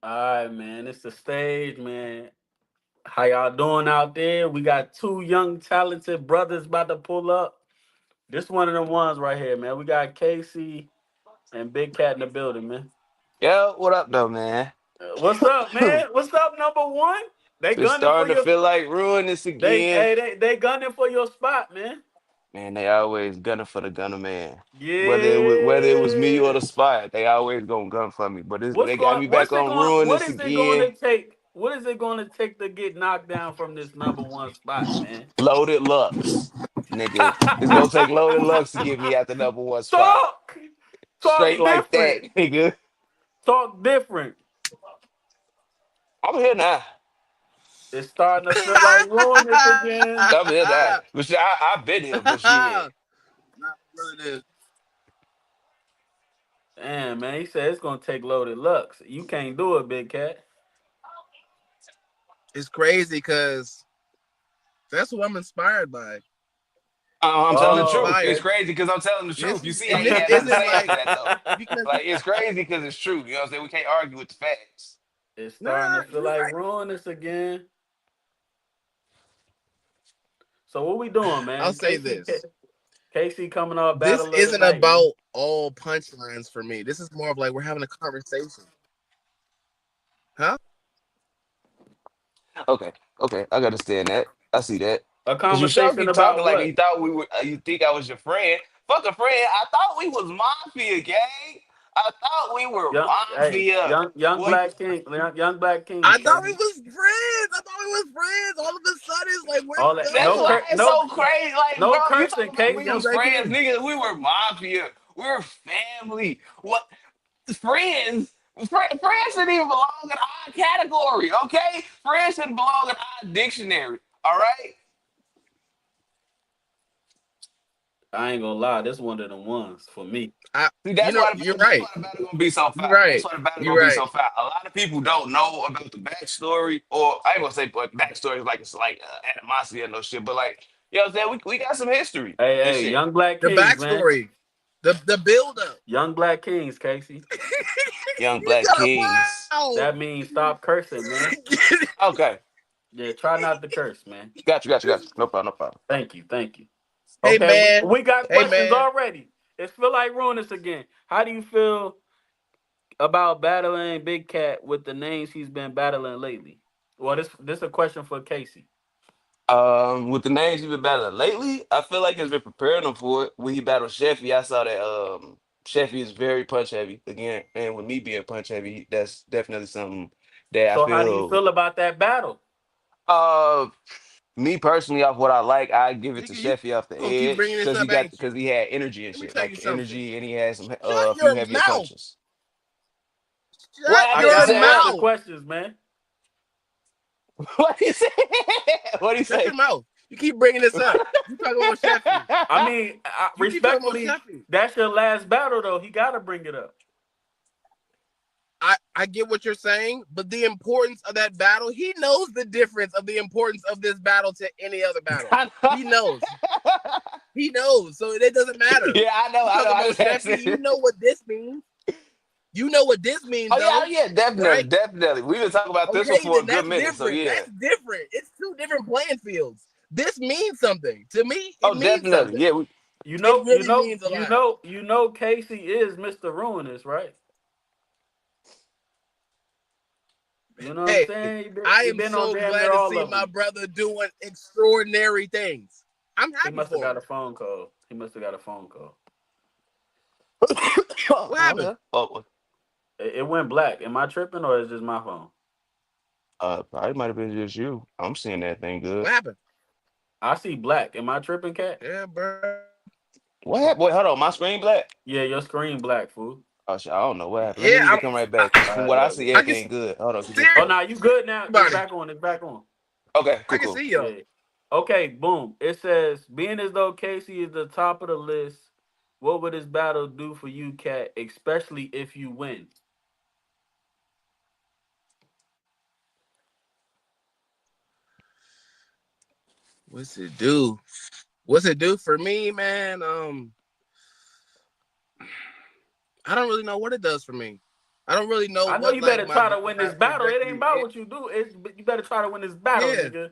All right, man. It's the stage, man. How y'all doing out there? We got two young, talented brothers about to pull up. This one of them ones right here, man. We got Casey and Big Cat in the building, man. Yo, what up, though, man? What's up, man? What's up, number one? They It's gunning for starting to your feel spot. like Ruinous They again. hey, they gunning for your spot, man. Man, they always gunning for the gunner man. Whether it was me or Yeah. the spot, they always gonna gun for me. But What's they got going? me What's back it on going? What Ruinous is it going again. to take? What is it going to take to get knocked down from this number one spot, man? Loaded Lux, nigga. It's gonna take Loaded Lux to get me at the number one spot. talk, Straight talk like that, different, nigga. talk different. I'm here now. It's starting to feel like ruinous again. I'm here now. But shit, I've been here, but shit. Not really this. Damn, man, he said it's gonna take loaded lux. You can't do it, Big Cat. It's crazy because that's what I'm inspired by. I'm telling the I'm Oh, truth. It's inspired. okay. crazy because I'm telling the This truth. You see how and he this had nothing to isn't say after like that, though. because Like, it's crazy because it's true. You know what I'm saying? We can't argue with the facts. It's starting nah, to feel you're like right. ruinous again. So what we doing, I'll man? say this. Casey coming off This battle of the isn't night, man. about all punchlines for me. This is more of like we're having a conversation. Huh? Okay, okay, I understand that. I see that. A Cause you sure conversation keep talking about like what? you thought we were. You think I was your friend? Fuck a friend. I thought we was mafia, gang. I thought we were Young, hey, mafia. young What? black king, young black kings, I thought we Casey. was friends. I thought we was friends. All of a sudden, it's like, where'd All you that, That's no, go? why it's no, so crazy. Like, no bro, you cursing, talking about We we young was Casey. black friends, king. nigga. We were mafia. We were family. What? Friends? Friends shouldn't even belong in our category, okay? Friends should belong in our dictionary. All right. I ain't gonna lie, this one of them ones for me. I, See, you know, you're that's right. why the battle gonna be so You're fat. That's right. why the battle You're gonna be right. so fat. A lot of people don't know about the backstory, or I ain't gonna say but backstory is like it's like animosity and no shit, but like you know what I'm saying? We got some history Hey, and hey, shit. young black The kings, man. backstory, the build up. Young black kings, Casey. Young You black got kings. wow. That means stop cursing, man. Okay, Yeah, try not to curse, man. got you. No problem, no problem. Thank you, thank you. Hey Okay, man. we got Hey questions man. already. It's feel like ruinous again. How do you feel about battling Big Cat with the names he's been battling lately? Well, this a question for Casey. With the names you've been battling lately, I feel like he's been preparing him for it. When he battled Sheffy, I saw that Sheffy is very punch heavy again, and with me being punch heavy, that's definitely something that I So how do you feel. feel about that battle? Uh, Me personally, off what I like, I give it to You Sheffy off the gonna keep edge bringing this up, ain't you? because he had energy and Let me shit, tell you like something. energy, and he had some Shut a few your heavier mouth. punches. What Shut I happened? You your gotta said answer mouth. questions, man. what he say? What he Shut your say? mouth. You keep bringing this up. You talking about Sheffield. I mean, You keep talking about respectfully, Sheffield. that's your last battle, though. He gotta bring it up. I get what you're saying, but the importance of that battle, he knows the difference of the importance of this battle to any other battle. I know. He knows. He knows. So it doesn't matter. Yeah, I know. You I know. talking I about just had Sheffield, you to. know what this means. You know what this means, Oh yeah, oh though, yeah, definitely, right? definitely. We've been talking about this one Okay, for a then good that's minute, so different. yeah. That's different. It's two different playing fields. This means something. To me, it Oh, means definitely, something. yeah. You It know, you really know, means a you lot. know, you know. Casey is Mr. Ruinous, right? You know what I'm Hey, saying? I He am been on so damn glad near to all see of my them. brother doing extraordinary things. I'm He happy must have for got him. a phone call. He must have got a phone call. What Oh, happened? okay. Oh, It went black. Am I tripping or is just my phone? probably might have been just you. I'm seeing that thing good. What happened? I see black. Am I tripping, cat? Yeah, bro. What happened? Wait, hold on. My screen black. Yeah, your screen black, fool. Oh shit, I don't know what happened. Let me Yeah, leave and come right back. Cause from what I see, I can everything see good. Hold on. Oh, now you good now? It's everybody. back on. It's back on. Okay, I cool, can cool. see y'all. Yeah. Okay, boom. It says, being as though Casey is the top of the list, what would this battle do for you, Cat, especially if you win? What's it do? What's it do for me, man? I don't really know what it does for me. I don't really know I know what you like better my try to battle win this rap battle. It ain't trajectory about is. what you do. You better try to win this battle, Yeah, nigga.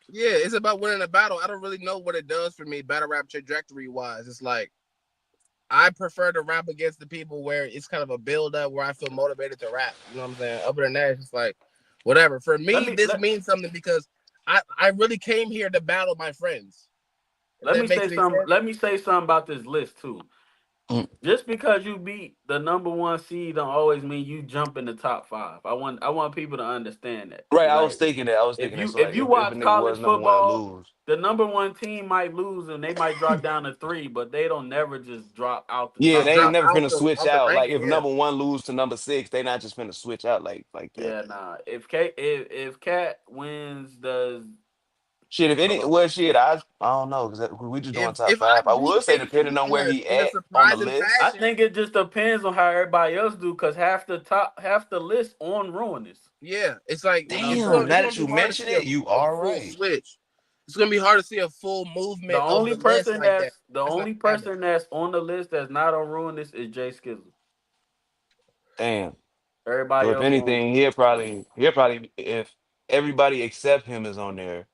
yeah, it's about winning a battle. I don't really know what it does for me battle rap trajectory wise. It's like I prefer to rap against the people where it's kind of a build up where I feel motivated to rap. You know what I'm saying? Other than that, it's just like whatever. For Let me, me this let, means something because I really came here to battle my friends. If let me that makes say any something. sense. Let me say something about this list too. Mm. Just because you beat the number one seed don't always mean you jump in the top five. I want people to understand that. Right, I was Like thinking that. I was if thinking that. you So if like, you if a watch nigga college was number one and football, lose, the number one team might lose and they might drop down to three, but they don't never just drop out the yeah, Just top they ain't drop five. never finna switch out the out. Like ranking. if Yeah, number one lose to number six, they not just finna switch out like that. Yeah, nah. If Cat wins, does Shit, if any, uh, well, shit, I don't know because we just doing top if I five. I beat would say depending KC on where he in a at on the surprising list. I fashion, think it just depends on how everybody else do, cause half the list on Ruinous. yeah, it's like You know what I'm Damn, saying? it's now gonna that be you hard to mention see it, you a are full right. switch. It's gonna be hard to see a full The movement of only the list person like that. that's the That's not only gonna happen. person that's on the list that's not on Ruinous is Jay Skizzle. Damn. So Everybody if else on. anything, he'll probably if everybody except him is on there,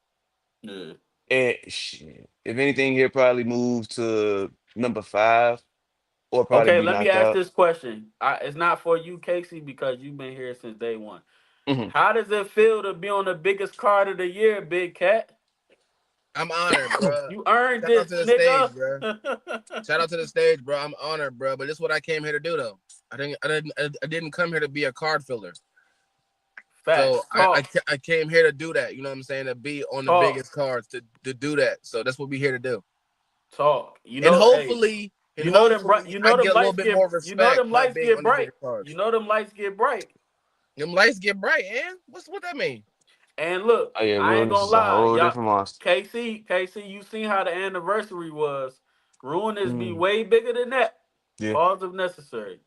Yeah. and shit, if anything, he'll probably move to number five or probably Okay, be let me knocked ask out. this question. It's not for you, Casey, because you've been here since day one. Hmm. How does it feel to be on the biggest card of the year, Big Cat? I'm honored, bro. You earned Shout out this, to the stage, nigga. bro. Shout out to the stage, bro. I'm honored, bro. But this is what I came here to do, though. I didn't come here to be a card filler. So Facts. Talk. I came here to do that. You know what I'm saying? To be on the Talk. biggest cards to do that. So that's what we here to do. Talk. And Hey, hopefully, I get a little bit more you know respect them by lights being get on the bright. bigger cards. You know them lights get bright. Them lights get bright, and what that mean? And look, Oh yeah, I ain't Ruinous gonna is a lie, whole y'all. different monster. KC, you seen how the anniversary was. Ruin be Mm, way bigger than that. yeah, Pause if necessary.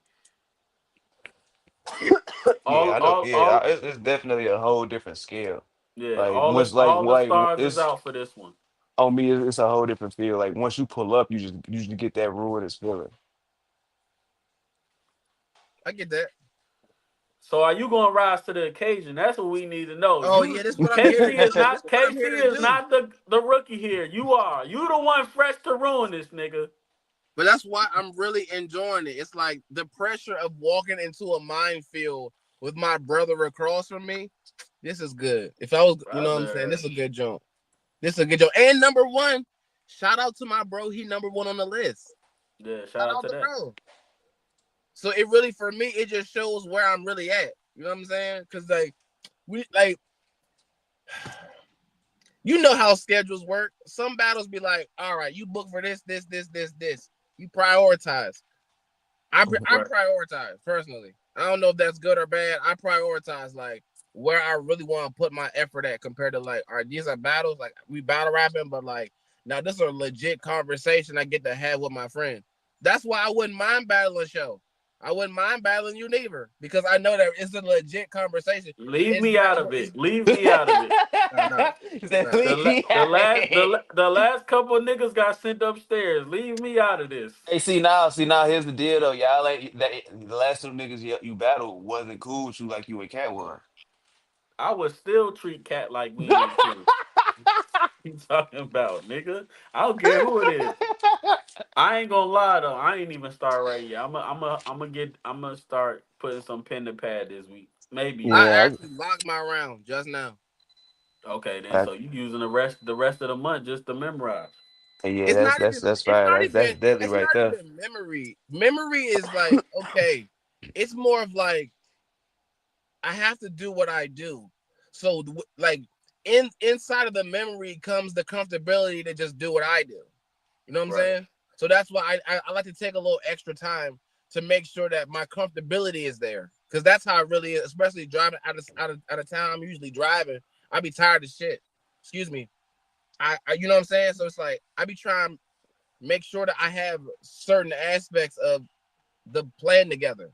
yeah, All, I know. all, Yeah, all. it's definitely a whole different scale. Yeah, Like once, all the like stars is it's out for this one. on me, it's a whole different feel. Like once you pull up, you just get that Ruinous feeling. I get that. So are you gonna rise to the occasion? That's what we need to know. Oh yeah, this is what I'm here to KC is do. This not is what I'm here to do. the rookie here. You are. You the one fresh to ruin this nigga. But that's why I'm really enjoying it. It's like the pressure of walking into a minefield with my brother across from me. This is good. If I was, you know what I'm saying, this Brother. is a good jump. This is a good jump. And number one, shout out to my bro. He number one on the list. Yeah, shout Shout out out to to that. bro. So it really, for me, it just shows where I'm really at. You know what I'm saying? Because like we like, you know how schedules work. Some battles be like, all right, you book for this. You prioritize. I Right. prioritize personally. I don't know if that's good or bad. I prioritize like where I really want to put my effort at compared to like, all right, these are battles. Like we battle rapping, but like now this is a legit conversation I get to have with my friend. That's why I wouldn't mind battling show. I wouldn't mind battling you neither because I know that it's a legit conversation. Leave It's me not. out of It's it. Leave me out of it. no. He said, No. "Leave me The out of last it." the last couple of niggas got sent upstairs. Leave me out of this. Hey, see now, here's the deal though. Y'all ain't that the last two niggas you battled wasn't cool with you like you and Cat was. I would still treat Cat like we ain't cool. You talking about, nigga? I don't care who it is. I ain't gonna lie though. I ain't even start right yet. I'm gonna start putting some pen to pad this week. Maybe I next Yeah, week. actually locked my round just now. Okay, then. I, So you using the rest of the month just to memorize. yeah, It's not even that's fine. That's deadly it's right not there. even memory. Memory is like okay. It's more of like I have to do what I do. So like inside of the memory comes the comfortability to just do what I do. You know what I'm Right. saying? So that's why I like to take a little extra time to make sure that my comfortability is there. Cause that's how it really is, especially driving out of town. I'm usually driving. I be tired of shit. Excuse me. You know what I'm saying? So it's like I be trying to make sure that I have certain aspects of the plan together.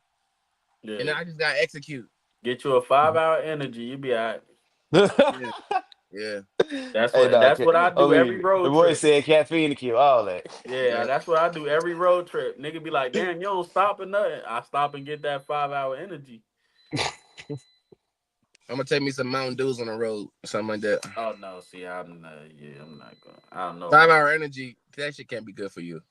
And Yeah. then I just gotta execute. Get you a 5 hour energy. You be all right. Yeah. Yeah. Hey, dog, That's what I I do every mean, the road boy trip. said caffeine to kill all that. Yeah, Yeah. that's what I do every road trip. Nigga be like, damn, you don't stop or nothing. I stop and get that 5 hour energy. I'm gonna take me some Mountain Dews on the road, something like that. Oh no, see, I'm not. Yeah, I'm not going. I don't know Five about. hour energy, that shit can't be good for you.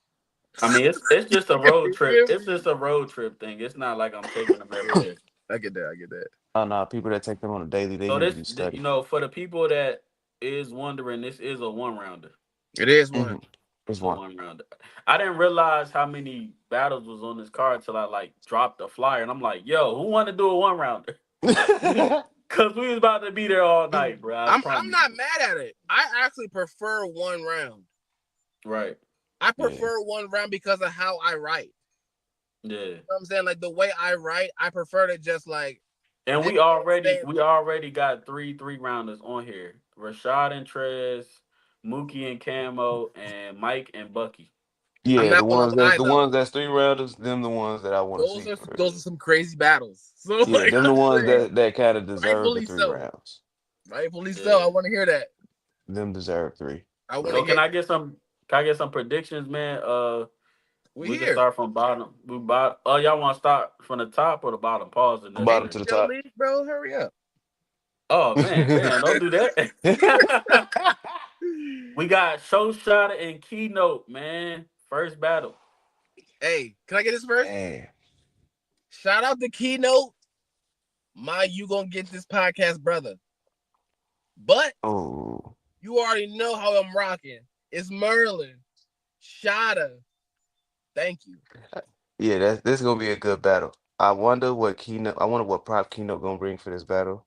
I mean, it's just a road You trip. feel me? It's just a road trip thing. It's not like I'm taking them every Yeah, day. I get that. I get that. Oh no, people that take them on a daily, they So need to this, be you studied. know, for the people that is wondering, this is a one rounder. It is one. Hmm. It's It's a one. one rounder. I didn't realize how many battles was on this card until I like dropped the flyer, and I'm like, yo, who want to do a one rounder? Cause we was about to be there all night, bro. I I'm promise not you. mad at it. I actually prefer one round. Right. I Yeah. prefer one round because of how I write. Yeah. You know what I'm saying? Like the way I write, I prefer to just like And this we man already saying we already got three rounders on here. Rashad and Trez, Mookie and Camo, and Mike and Bucky. I'm Yeah, not gonna lie the though. ones that's three rounders, them the ones that I want to see for Those are real. some crazy battles. So Yeah, like them the I'm ones saying, that kind of deserve the rightfully three so. rounds. Rightfully so. I Yeah. want to hear that. Them deserve three I for want to So real. hear. can I get some predictions, man? We We can here. start from bottom. We bottom. Oh, y'all want to start from the top or the bottom? Pause and Ain't Bottom then. to this the your top. league, bro? Hurry up. Oh man, damn! Don't do that. We got Show Shotter and Keynote, man. First battle. Hey, can I get this first? Man. Shout out to Keynote. My, you gonna get this podcast, brother. But Oh. you already know how I'm rocking. It's Merlin. Shada. Thank you. Yeah, this is gonna be a good battle. I wonder what prop Keynote gonna bring for this battle.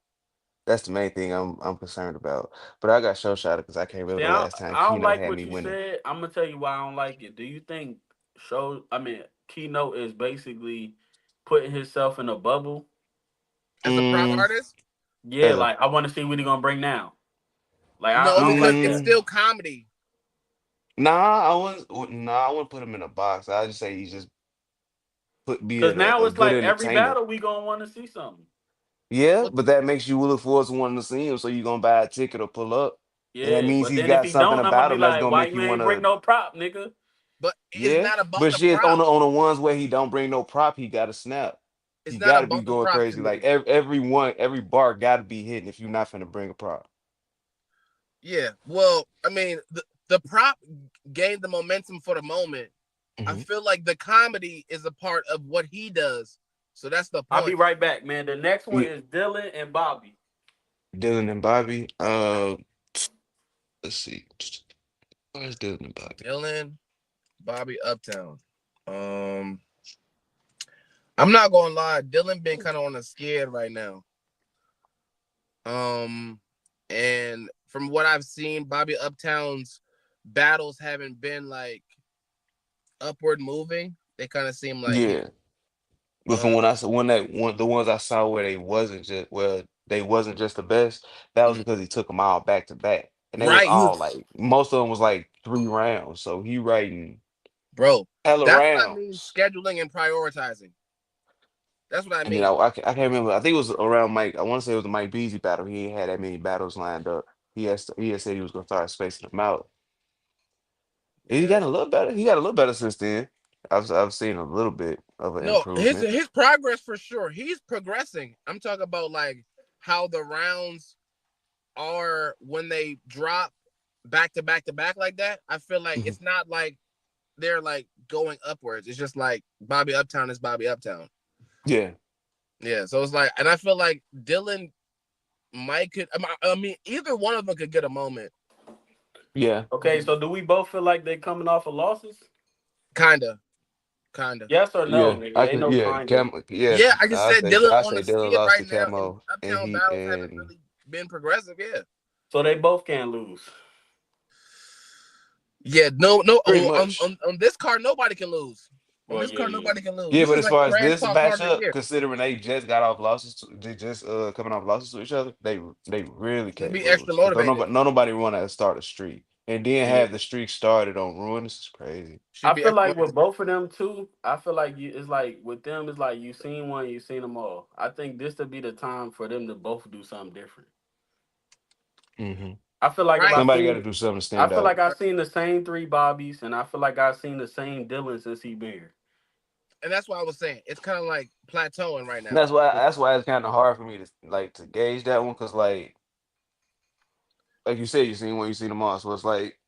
That's the main thing I'm concerned about. But I got show shot because I can't remember See, the last time I don't Keynote like had what me you winning. said. I'm gonna tell you why I don't like it. Do you think Keynote is basically putting himself in a bubble? As a prop Mm, artist, Yeah, as a like I want to see what he gonna bring now. Like no, I don't because like it's that. mm, still comedy. nah, I wouldn't put him in a box. I just say he's just put be Cause now a it's good like every entertainer. battle we gonna want to see something. Yeah, Well, but that makes you look forward to wanting to see him, so you're gonna buy a ticket or pull up. And that Yeah, means but he's then if got he something don't, I'm gonna about be him that's like, gonna why make you you ain't bring wanna, no prop, nigga? but it's yeah. not about But the shit, prop. on the ones where he don't bring no prop, he gotta snap. It's He not gotta be about the going prop to crazy. Like me. every bar gotta be hitting if you're not finna bring a prop. Yeah. Well, I mean, the prop gained the momentum for the moment. I Hmm. feel like the comedy is a part of what he does. So that's the I'll be point. right back, man. The next one Yeah, is Dylan and Bobby. Dylan and Bobby. Let's see. Where's Dylan and Bobby? Dylan, Bobby Uptown. Um, I'm not gonna lie, Dylan been kind of on a skid right now. Um, and from what I've seen, Bobby Uptown's battles haven't been like upward moving. They kind of seem like Yeah. But from um when I saw the ones I saw where they wasn't just the best, that was because he took them all back to back. And they was right. He all was, like most of them was like 3 rounds. So he writing bro. hella That's what I mean. rounds. Scheduling and prioritizing. That's what I And then mean. I can't remember. I think it was around Mike. I want to say it was the Mike Beasley battle. He ain't had that many battles lined up. He had said he was gonna start spacing them out. And he Yeah. got a little better. He got a little better since then. I've seen a little bit of an No, improvement. his progress for sure. He's progressing. I'm talking about like how the rounds are when they drop back to back to back like that. I feel like Mhm. it's not like they're like going upwards. It's just like Bobby Uptown is Bobby Uptown. Yeah, Yeah. So it's like, and I feel like Dylan Mike could. I mean, either one of them could get a moment. yeah, Okay, so do we both feel like they coming off of losses? Kinda, kinda. Yes or no, yeah. nigga? Ain't no kind of. Yeah. Yeah, I just said Dylan I on say the Dylan skid lost right to now, and Camo, and Uptown he battles haven't and really been progressive. Yeah. So they both can't lose. Yeah, no, no. pretty much. On this card, nobody can lose. On Well, this yeah, card, yeah. nobody can lose. Yeah, This but is as like far as trash this talk card of the matchup, year. considering they just got off losses, they just coming off losses to each other, they really Just can't be extra lose because motivated. nobody want to start a streak, and then Yeah. have the streak started on Ruinous is crazy. Should I be feel extra like with motivated. both of them too. I feel like it's like with them, it's like you seen one, you seen them all. I think this would be the time for them to both do something different. Hmm. I feel like if Right. Somebody got to do something to I stand feel out. like I've seen the same three Bobbies, and I feel like I've seen the same Dylan since he been here. and that's why I was saying it's kind of like plateauing right now. That's why it's kind of hard for me to like to gauge that one because like you said, you seen one, you seen them all, so it's like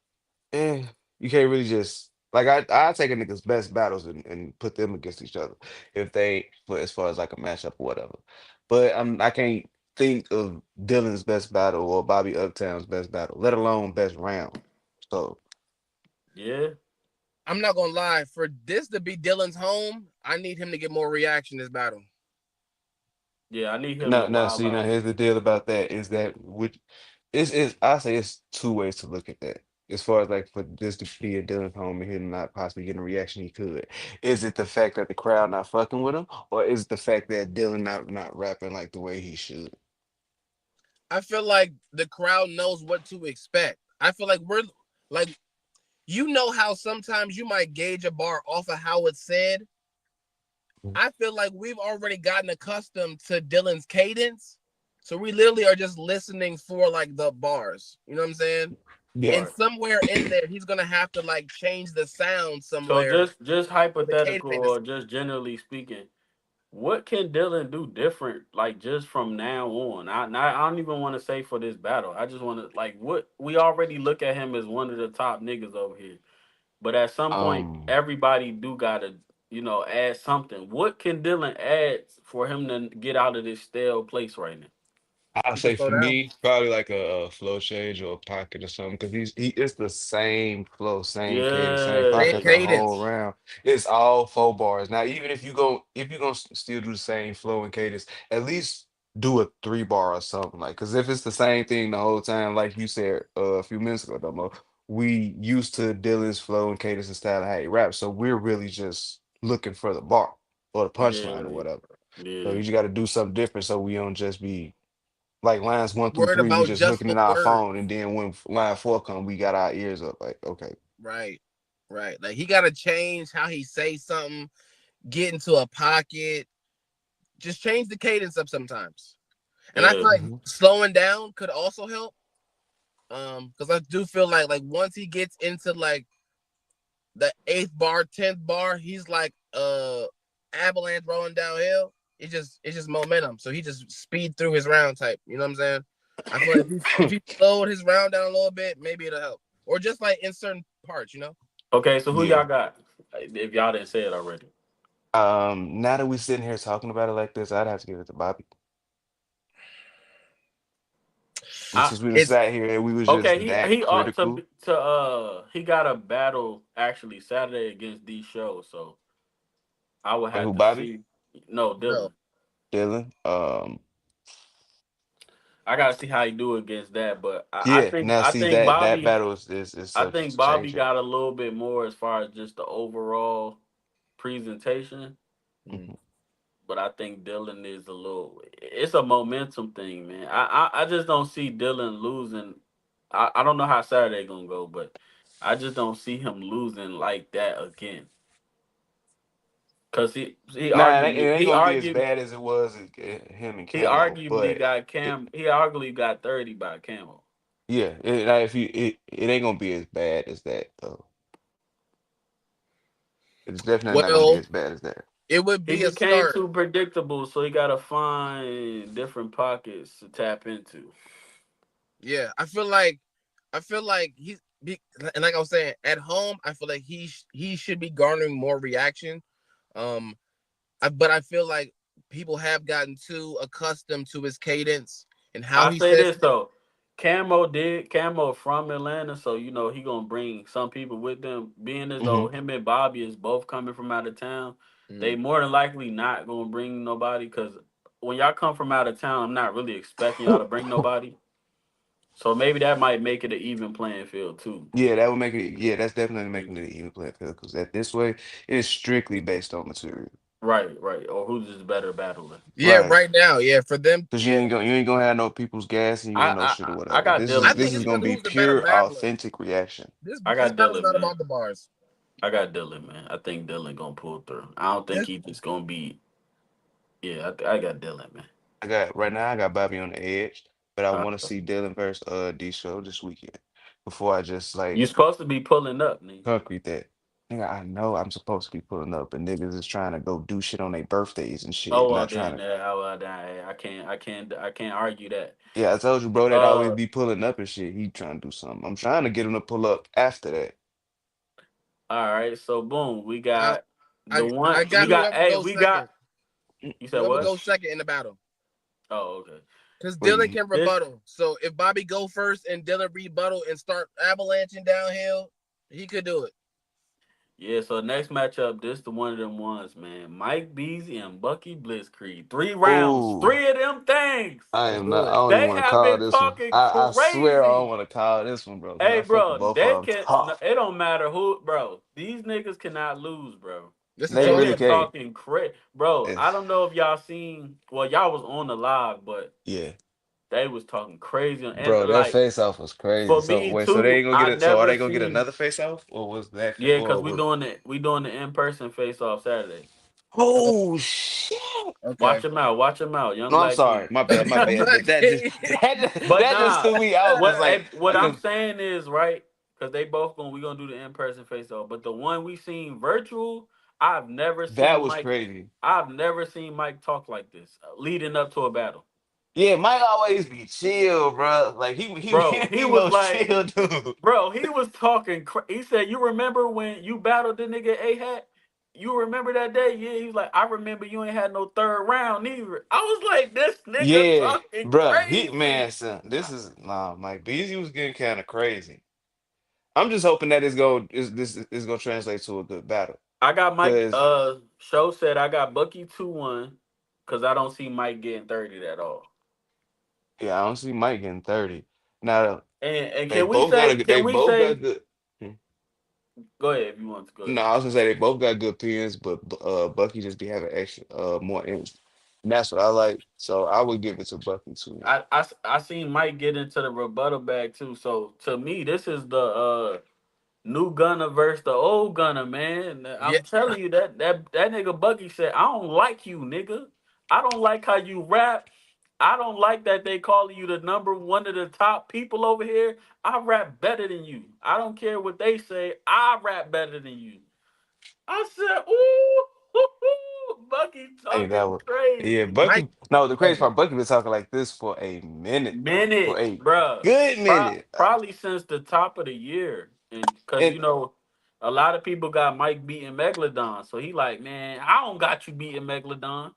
eh, you can't really just like I take a nigga's best battles and put them against each other if they for as far as like a matchup or whatever. But I can't think of Dylan's best battle or Bobby Uptown's best battle, let alone best round. So Yeah, I'm not gonna lie. For this to be Dylan's home, I need him to get more reaction this battle. yeah. I need him to now wild see now out. here's the deal about that is that which it's I say it's two ways to look at that. As far as like for this to be a Dylan's home and him not possibly getting a reaction he could. Is it the fact that the crowd not fucking with him, or is it the fact that Dylan not rapping like the way he should? I feel like the crowd knows what to expect. I feel like we're like, you know how sometimes you might gauge a bar off of how it's said. I feel like we've already gotten accustomed to Dylan's cadence. So we literally are just listening for like the bars. You know what I'm saying? Yeah. And Right. somewhere in there, he's gonna have to like change the sound So somewhere just for the cadence hypothetical ain't the or same. just generally speaking, what can Dylan do different, like just from now on? I don't even want to say for this battle. I just want to like what we already look at him as one of the top niggas over here. But at some point, Um, everybody do gotta add something. What can Dylan add for him to get out of this stale place right now? I'll He can say slow for down. me, probably like a flow change or a pocket or something, because he it's the same flow, same cadence, same Same pocket Yeah, the whole cadence. round. It's all 4 bars. Now, even if you gonna still do the same flow and cadence, at least do a 3 bar or something like. Because if it's the same thing the whole time, like you said a few minutes ago, Domo, we used to Dylan's flow and cadence and style of how he raps, so we're really just looking for the bar or the punchline or yeah, whatever. So yeah, you just got to do something different so we don't just be like lines one through Worried three, we about just just looking the at our word. phone, and then when line four come, we got our ears up. Like, okay, Right. Right. Like he gotta change how he say something, get into a pocket, just change the cadence up sometimes. And I yeah, feel like hmm slowing down could also help. Because I do feel like once he gets into like the eighth bar, 10th bar, he's like avalanche rolling downhill. It's just momentum. So he just speed through his round type. You know what I'm saying? I feel like if he slowed his round down a little bit, maybe it'll help. Or just like in certain parts, you know? Okay, so who yeah. y'all got? If y'all didn't say it already, Now that we sitting here talking about it like this, I'd have to give it to Bobby. And I since we done It's sat here and we was okay. just He that he ought critical, he got a battle actually Saturday against D Show, so I would who have to Bobby, see. No, no. Dylan. Dylan, I gotta see how he do against that, but yeah. Now I see think that Bobby battle is I subject think to Bobby changing. got a little bit more as far as just the overall presentation, Mm. but I think Dylan is a little. It's a momentum thing, man. I just don't see Dylan losing. I don't know how Saturday gonna go, but I just don't see him losing like that again. Cause Nah, it ain't gonna be as bad as it was him and he Camo, arguably but got it, Cam he arguably got 30 by Camo. yeah, like, if you it ain't gonna be as bad as that though. It's definitely not gonna be Well, as bad as that. it would He be a became start. too predictable, so he gotta find different pockets to tap into. Yeah, I feel like and like I was saying, at home, I feel like he should be garnering more reaction. Um, but I feel like people have gotten too accustomed to his cadence and how I he say says this though. Camo from Atlanta, so he gonna bring some people with them. Being as though Hmm him and Bobby is both coming from out of town, they mm, more than likely not gonna bring nobody because when y'all come from out of town, I'm not really expecting y'all to bring nobody. So maybe that might make it an even playing field too. Yeah, that would make it. Yeah, that's definitely Yeah. making it an even playing field because at this way, it's strictly based on material. Right, right. Or who's just better battler. yeah, Right. right now, yeah, for them, Because yeah. you ain't gonna have no people's gas and you ain't no shit or I whatever. got I Dylan. This think is it's gonna because be who's the better pure battler. authentic reaction. This I this got battle's Dylan, not man. about the bars. I got Dylan, man. I think Dylan gonna pull through. I don't think This he just gonna be. Yeah, I got Dylan, man. I got right now. I got Bobby on the edge, but I Uh, want to see Dylan versus D Show this weekend before I just you like supposed to be pulling up, nigga. concrete that. Nigga, I know I'm supposed to be pulling up, but niggas is trying to go do shit on their birthdays and shit. Oh well, Not trying then to. I can't argue that. Yeah, I told you, bro, that always Uh, be pulling up and shit. He trying to do something. I'm trying to get him to pull up after that. all right. So boom, we I got the I one I we got got. whoever Hey, goes we got. second. You said Whoever what? goes second in the battle. Oh, okay. Because Wait, Dylan can This rebuttal. So if Bobby go first and Dylan rebuttal and start avalanching downhill, he could do it. Yeah, so next matchup, this the one of them ones, man. Mike Beasley and Bucky Blitzkrieg. 3 rounds, oh, three of them things. I Let's am not. do I it. don't even They want to have call been this one. talking I swear I don't crazy. want to call this one, bro, because Hey, I fuck with bro, both they of them can. tough. It don't matter who, bro. These niggas cannot lose, bro. This is a They They toss really up. been can't. talking crazy, bro. I It's, don't know if y'all seen. Well, y'all was on the live, but yeah, they was talking crazy, and bro, that like face off was crazy. for So me wait, so they too. ain't gonna get I it? So are never they gonna get seen. another face off, or was that, Yeah, cause or was? we doing the in person face off Saturday. Oh, Oh shit! okay. Watch him out. Watch him out. Young No, I'm Black sorry. King. My bad. My bad. Black King. But That just nah, threw me out because what I'm because saying is right because they both going. We gonna do the in person face off. But the one we seen virtual, I've never that seen was Mike. crazy. I've never seen Mike talk like this leading up to a battle, Yeah, Mike always be chill, bro. Like he bro. he most chill dude. He was talking. He said, "You remember when you battled the nigga A Hat? You remember that day?" Yeah, he was like, "I remember you ain't had no third round neither." I was like, "This nigga Yeah, talking bruh. He crazy." man, son. This is nah. Mike Beasley was getting kind of crazy. I'm just hoping that this is gonna translate to a good battle. I got Mike. Cause Show said I got Bucky 2-1 because I don't see Mike getting 30 at all. yeah, I don't see Mike getting 30. Now And they both got a can they we both got say? good. Hmm. Go ahead if you want to go No, ahead. I was gonna say they both got good pins, but Bucky just be having extra more energy. And that's what I like. So I would give it to Bucky too. I seen Mike get into the rebuttal bag too. So to me, this is the new Gunner versus the old Gunner, man. Yeah, I'm telling you that nigga Bucky said, "I don't like you, nigga. I don't like how you rap. I don't like that they calling you the number one of the top people over here. I rap better than you. I don't care what they say. I rap better than you." I said, "Ooh, Bucky Hey, that talking was yeah, crazy." Mike. Bucky. No, the crazy Hey, part, Bucky been talking like this for a minute though, for Minute, a bruh. good minute. Probably since the top of the year. And because, And you know, a lot of people got Mike beating Megalodon. So he like, man, I don't got you beating Megalodon.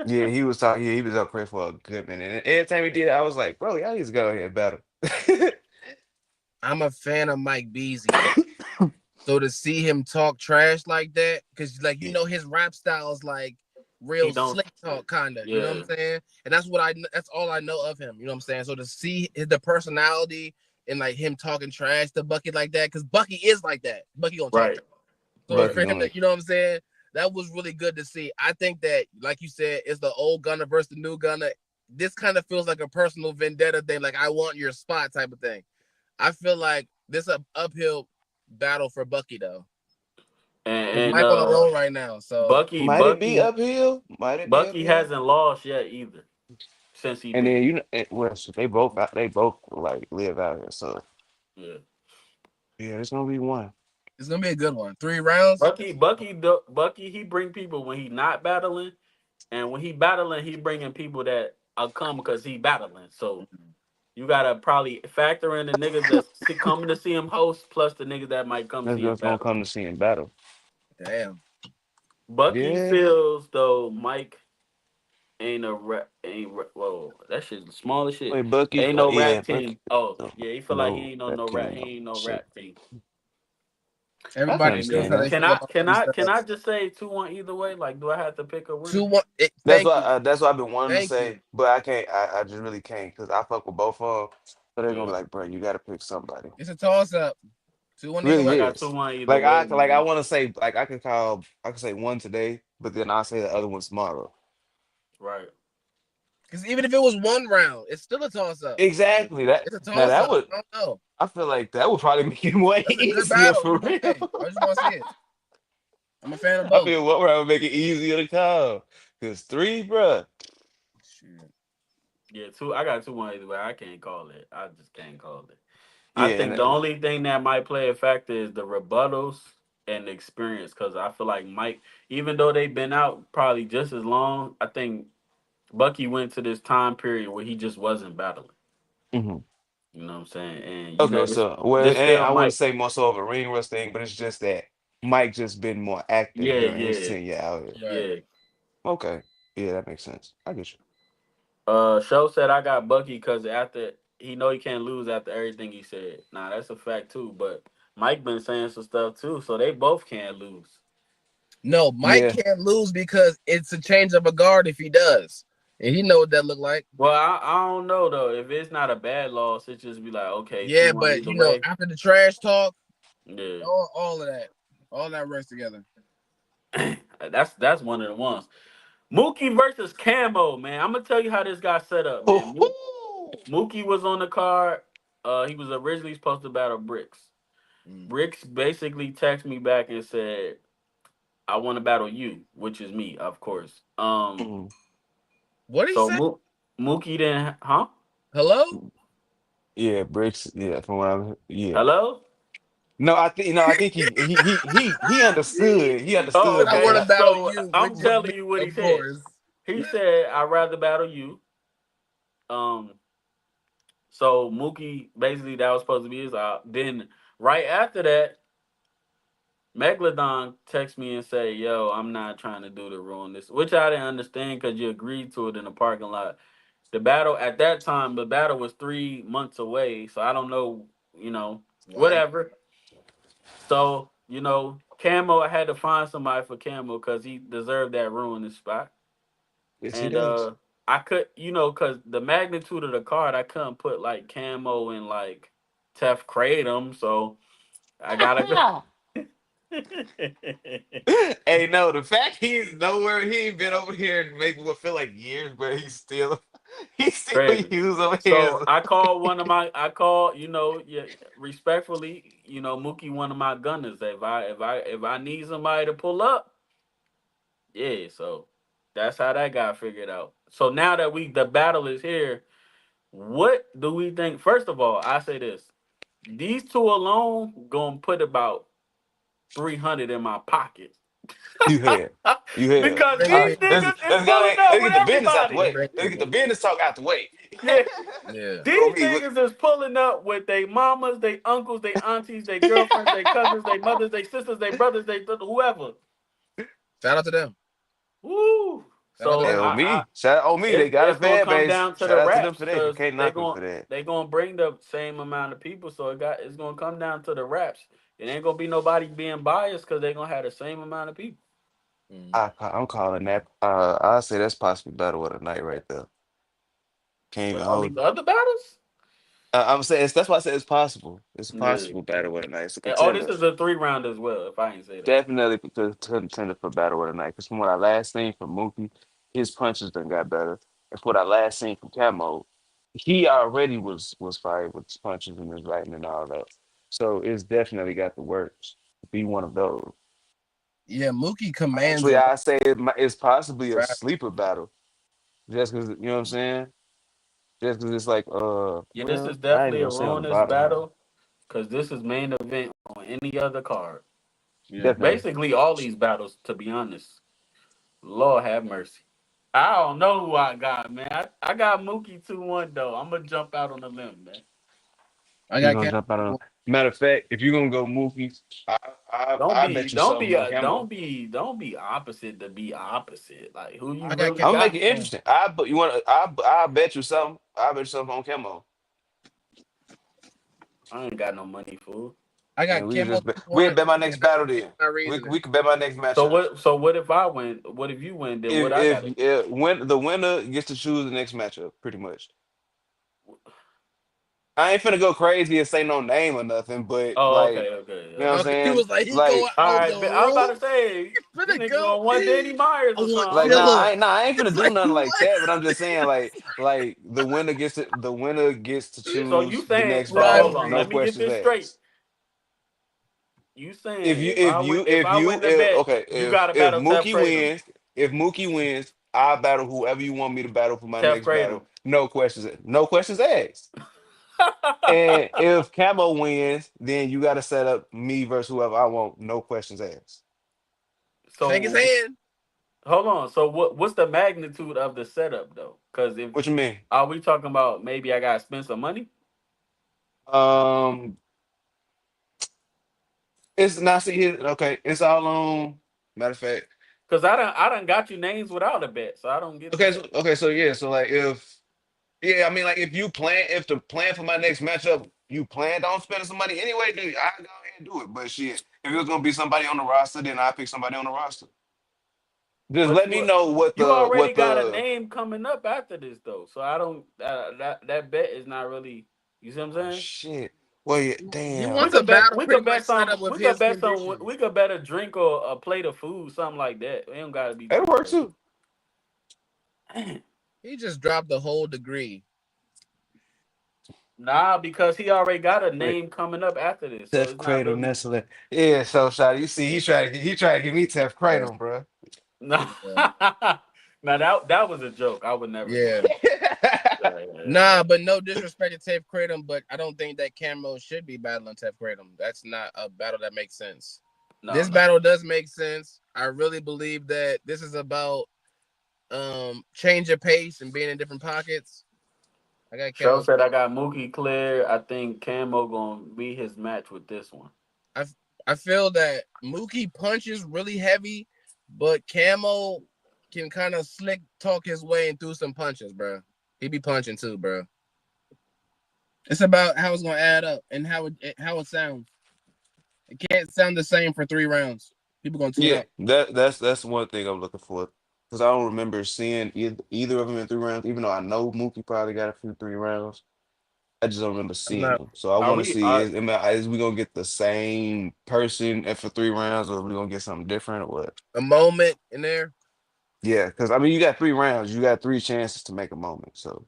yeah, he was talking. Yeah, he was up there for a good minute. And every time he did, I was like, bro, y'all need to go ahead and battle. I'm a fan of Mike Beasley though. So to see him talk trash like that, because like Yeah, his rap style is like He real don't, slick talk, kinda. You know what yeah, I'm saying? And that's what that's all I know of him. You know what I'm saying? So to see the personality and like him talking trash to Bucky like that, because Bucky is like that. Bucky gonna talk right, trash. So right. Bucky for him to, going. you know what I'm saying? That was really good to see. I think that, like you said, it's the old Gunner versus the new Gunner. This kind of feels like a personal vendetta thing, like I want your spot type of thing. I feel like this is an uphill battle for Bucky though. Because And Mike on a roll right now. So Bucky, Might it be Bucky, uphill? Might it be Bucky uphill? hasn't lost yet either since he And been then here. well, so they both like live out here. So Yeah. yeah, it's gonna be one. it's gonna be a good one. 3 rounds. Bucky, he bring people when he not battling. And when he battling, he bringing people that are come because he battling. So you gotta probably factor in the niggas that's coming to see him host, plus the niggas that might come That's see him just gonna battle. come to see him battle. Damn. Bucky Yeah. feels though Mike ain't a rap, whoa, that shit's small as shit. Wait, Bucky. Ain't no Yeah, rap Bucky. team. Oh No, yeah, he feel like he no, ain't on that no rap. can't He no ain't no shit. rap team. I can Everybody Hey feels understand how man, they that. feel about can I freestyles. just say 2-1 either way? Like, do I have to pick a winner? 2-1. That's Thank why. you. That's what I've been wanting to Thank say, you. but I can't. I just really can't because I fuck with both of them. So they're gonna Yeah, be like, bro, you got to pick somebody. It's a toss up. 2-1 either Really I way. got is. 2-1 either Like way, I man. want to say like I can say one today, but then I'll say the other one tomorrow. Right. Because even if it was 1 round, it's still a toss up. Exactly. That It's a now toss that up. would I don't know. I feel like that would probably make it way That's a good easier battle for either real. way. I just want to see it. I'm a fan of I both. feel what would make it easier to call. Cause three, bruh. Shit. Yeah, two. I got 2-1 either way. I can't call it. I just can't call it. I Yeah, think the only thing that might play a factor is the rebuttals. and experience. Because I feel like Mike, even though they've been out probably just as long, I think Bucky went to this time period where he just wasn't battling. Hmm. You know what I'm saying? And you know Okay, this so well, this and still I wouldn't might. say more so of a ring rust thing, but it's just that Mike just been more active Yeah, during his yeah, tenure out here. Right. yeah. Okay, yeah, that makes sense. I get you. Show said I got Bucky because after he know he can't lose after everything he said. Nah, that's a fact too. But Mike been saying some stuff too, so they both can't lose. No, Mike Yeah, can't lose because it's a change of a guard if he does. And he know what that look like. Well, I don't know though. If it's not a bad loss, it just be like okay, two Yeah, one but either way. after the trash talk, Yeah, all of that. All that rest together. that's one of the ones. Mookie versus Camo, man. I'm gonna tell you how this got set up, man. Mookie was on the card. He was originally supposed to battle Bricks. Mm. Bricks basically texted me back and said, "I want to battle you," which is me, of course. mhm. What he So say? Mookie didn't, huh? Hello? Yeah, bricks. Yeah, from what I'm. Yeah. Hello? No, I think he understood. He He Oh, said, understood, I but want okay. to battle So you, which I'm was me, telling you what he of said. course. He said, "I'd rather battle you." Um, so Mookie basically that was supposed to be his out. Then right after that, Megalodon text me and say, "Yo, I'm not trying to do the Ruinous," which I didn't understand because you agreed to it in the parking lot. The battle at that time, the battle was 3 months away, so I don't know, Why? whatever. So Camo, I had to find somebody for Camo because he deserved that Ruinous spot, yes, he and does. I could, because the magnitude of the card, I couldn't put like Camo and like Tef Kratom, so I gotta go. Hey, no, the fact he's nowhere, he ain't been over here in maybe what feel like years, but he's still he's still Crazy. used over here. So I called I called, yeah, respectfully, Mookie one of my gunners. If I need somebody to pull up, yeah. So that's how that got figured out. So now that the battle is here, what do we think? First of all, I say this: these two alone gonna put about 300 in my pocket. You had, you have. Because Bring the Uh, these beat. niggas is let's go pulling ahead. up Let's with get the business out the everybody. way. Bring Let's get the the business talk out the way. Yeah. Yeah. Oh These me, niggas is pulling up with their mamas, their uncles, their aunties, their girlfriends, their cousins, their mothers, their sisters, their brothers, whoever. Shout out to them. Woo! Shout out to So oh them. I me, shout out, oh me. They got a it's gonna fan come base. down to the Shout out to them raps for that. You because can't knock them for that. they gonna bring the same amount of people. So it's gonna come down to the raps. It ain't gonna be nobody being biased because they gonna have the same amount of people. Mm. I'm calling that. I'll say that's possibly battle of the night right there. Can't But even all these hold you. other battles, I'm saying that's why I said it's possible. It's a yeah. possible battle of the night. It's a And this contender. is a 3 round as well. If I ain't say that, Definitely contender for battle of the night. Because from what I last seen from Mookie, his punches done got better. And from what I last seen from Camo, he already was fired with his punches and his writing and all that. So it's definitely got the works to be one of those. Yeah, Mookie commands Actually, a I say it's possibly a rap. sleeper battle. Just because, you know what I'm saying? Just because it's like, yeah, this is well, I ain't definitely a gonna say on the ruinous bottom half. battle because this is main event on any other card. Yeah. Definitely. Basically, all these battles, to be honest. Lord have mercy. I don't know who I got, man. I got Mookie 2-1 though. I'm gonna jump out on the limb, man. I You're got gonna Cam. jump out on. Matter of fact, if you're gonna go Mookie, I Don't I be, bet you don't something be, on Camo. don't be opposite to be opposite. Like who you I got really Cam. I'm gonna make got? it interesting. I but you want to I bet you something. I bet you something on Camo. I ain't got no money, fool. I And got we Camo just bet we 2-1. bet my next battle then. My We reasoning. we could bet my next So matchup. what? So what if I win? What if you win? Then what I If gotta do? when the winner gets to choose the next matchup, pretty much. I ain't finna go crazy and say no name or nothing, but Oh, like, okay, okay, you know what I'm Okay, he okay. saying? was like, he going Like, All out right, the I was about roof. to say this Finna nigga go. gonna want Danny Myers I or want something. killer. nah, I ain't finna It's do like, nothing like what? that. But I'm just saying, like the winner gets to So you choose the saying? next So hold battle, on. Rivalry. no Let me get questions this straight. asked. You saying If if I you win the bet, okay, you got to if battle Tef Mookie Kratom. wins, if Mookie wins, I battle whoever you want me to battle for my Tef next Kratom. battle. No questions, no questions asked. And if Camo wins, then you got to set up me versus whoever I want, no questions asked. Shake his So hand. hold on. So what's the magnitude of the setup though? Because if What you mean? are we talking about maybe I gotta spend some money? Um, it's not see here. Okay, it's all on. Matter of fact, Because I done got you names without a bet, so I don't get the okay, bet. so yeah, so like if yeah, I mean like if the plan for my next matchup, you planned on spending some money anyway, dude, I go ahead and do it. But shit, if it was gonna be somebody on the roster, then I pick somebody on the roster. Just But let me know you already what got a the name coming up after this though, so I don't that bet is not really. You see what I'm oh saying? shit. Well, yeah, He We wants damn. a could bet. battle We pretty could bet much set up some. with We could his bet some. condition. We could bet a drink or a plate of food, something like that. It don't gotta be That'll too work crazy. too. He just dropped the whole degree. Nah, because he already got a Wait, name coming up after this, so Tef it's not Kratom really. Nestle. Yeah, so shot. You see, he tried to give me Tef Yeah. Kratom, bro. Nah, Yeah. now that was a joke. I would never do Yeah. that. Yeah, yeah, yeah. Nah, but no disrespect to Tef Kratom, but I don't think that Camo should be battling Tef Kratom. That's not a battle that makes sense. No, This no. battle does make sense. I really believe that this is about change of pace and being in different pockets. I got Show Camo. said I got Mookie clear. I think Camo gonna be his match with this one. I I feel that Mookie punches really heavy, but Camo can kind of slick talk his way and through some punches, bro. He be punching too, bro. It's about how it's gonna add up and how it sounds. It can't sound the same for 3 rounds. People gonna tune Yeah, out. that's one thing I'm looking for because I don't remember seeing either of them in 3 rounds. Even though I know Mookie probably got a few 3 rounds, I just don't remember I'm seeing not them. So I Are want to we? see is we gonna get the same person for 3 rounds, or we gonna get something different, or what? a moment in there. Yeah, because I mean, you got 3 rounds, you got three chances to make a moment. So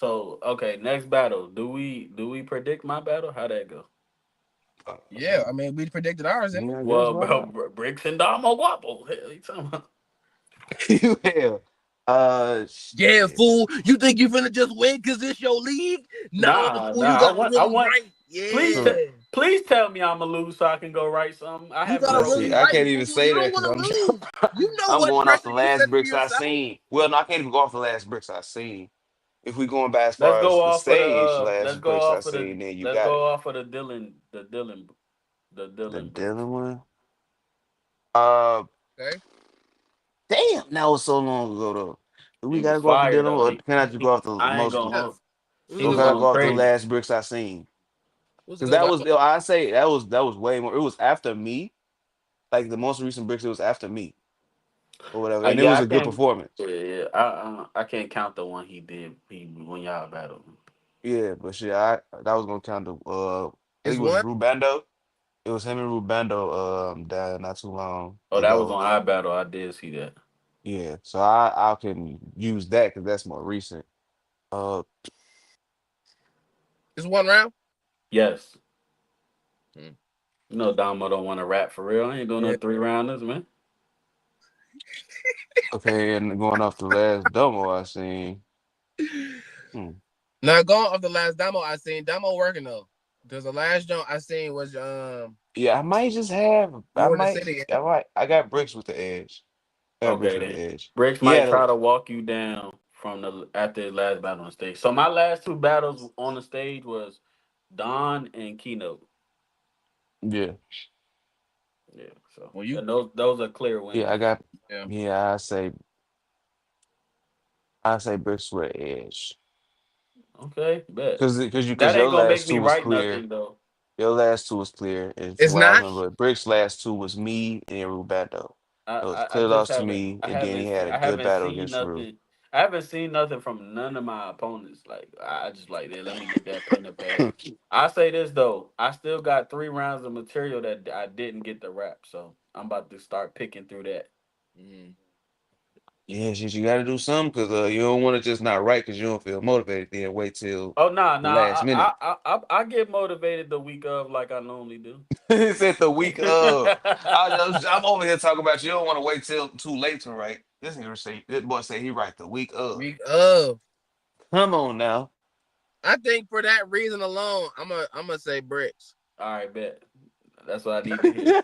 So okay, next battle. Do we predict my battle? How that go? Yeah, I mean we predicted ours, didn't we? yeah, I guess Well, why bro, not? Bricks and Damo Wapple. Hell, you talking about? You hell, Yeah, shit. fool. You think you're gonna just win because this your league? Nah, Nah, fool. You nah. I gotta want. I really want. write. Please, Hmm. Yeah. please tell me I'm gonna lose so I can go write something. I You haven't gotta Let's broke really see. I write, can't anything. fool. even You say that don't because want to lose. You know I'm what going off pressure the you last setting for bricks I yourself. seen. Well, no, I can't even go off the last bricks I seen. If we going by as Let's far go as the off for the. stage Let's last go bricks I off for the. seen, then you Let's got go it. off for the Dylan. The Dylan. The The Dylan bricks. Dylan one. Uh, Okay. damn, that was so long ago though. Do we He was gotta go off the fired Dylan, though. or can I just go off the I ain't most? gonna Yeah. hold. It was a He Or good was gotta battle. going go off the crazy. last bricks I seen? It was a Because good that was, battle. I say that was way more. It was after me, like the most recent bricks. It was after me or whatever, and it Yeah, was I a good can't. performance. Yeah, yeah. I can't count the one he did. He when y'all battled. Yeah, but shit, I that was gonna count the I It's think it was one. Rubando. It was him and Rubando died not too long Oh, that was ago. on our battle. I did see that. Yeah, so I can use that because that's more recent. Uh, It's 1 round. Yes. Hmm. You know, Damo don't want to rap for real. I ain't doing no Yeah. 3 rounders, man. okay, and going off the last demo I seen. Hmm. Now going off the last demo I seen, demo working though. Because the last jump I seen was Yeah, I might just have. you in the city. I got bricks with the edge. I got bricks Okay with the then. edge. Bricks Yeah, might try to walk you down from the after the last battle on stage. So my last two battles on the stage was Don and Keynote. yeah, Yeah. So Well you and those are clear yeah. I wins. got. yeah. Yeah, I say bricks with the edge. Okay, bet. Because That your ain't gonna make last me two was write clear. nothing though. Your last two was clear, and from It's what I not. remember, Brick's last two was me and Rubando. It was I clear just loss to haven't me, and then he had a I good haven't battle seen against Rue. nothing. I haven't seen nothing from none of my opponents. Like I just like that. Let me get that put in the bag. I say this though, I still got 3 rounds of material that I didn't get to rap, so I'm about to start picking through that. Mm. Yeah, shit, you got to do something because you don't want to just not write because you don't feel motivated. Then wait till Oh nah, the last nah. minute. I get motivated the week of like I normally do. He said the week of. I'm over here talking about you don't want to wait till too late to write. This boy say he write the week of. Week of. Come on now. I think for that reason alone, I'm gonna say bricks. All right, bet. That's what I need to hear.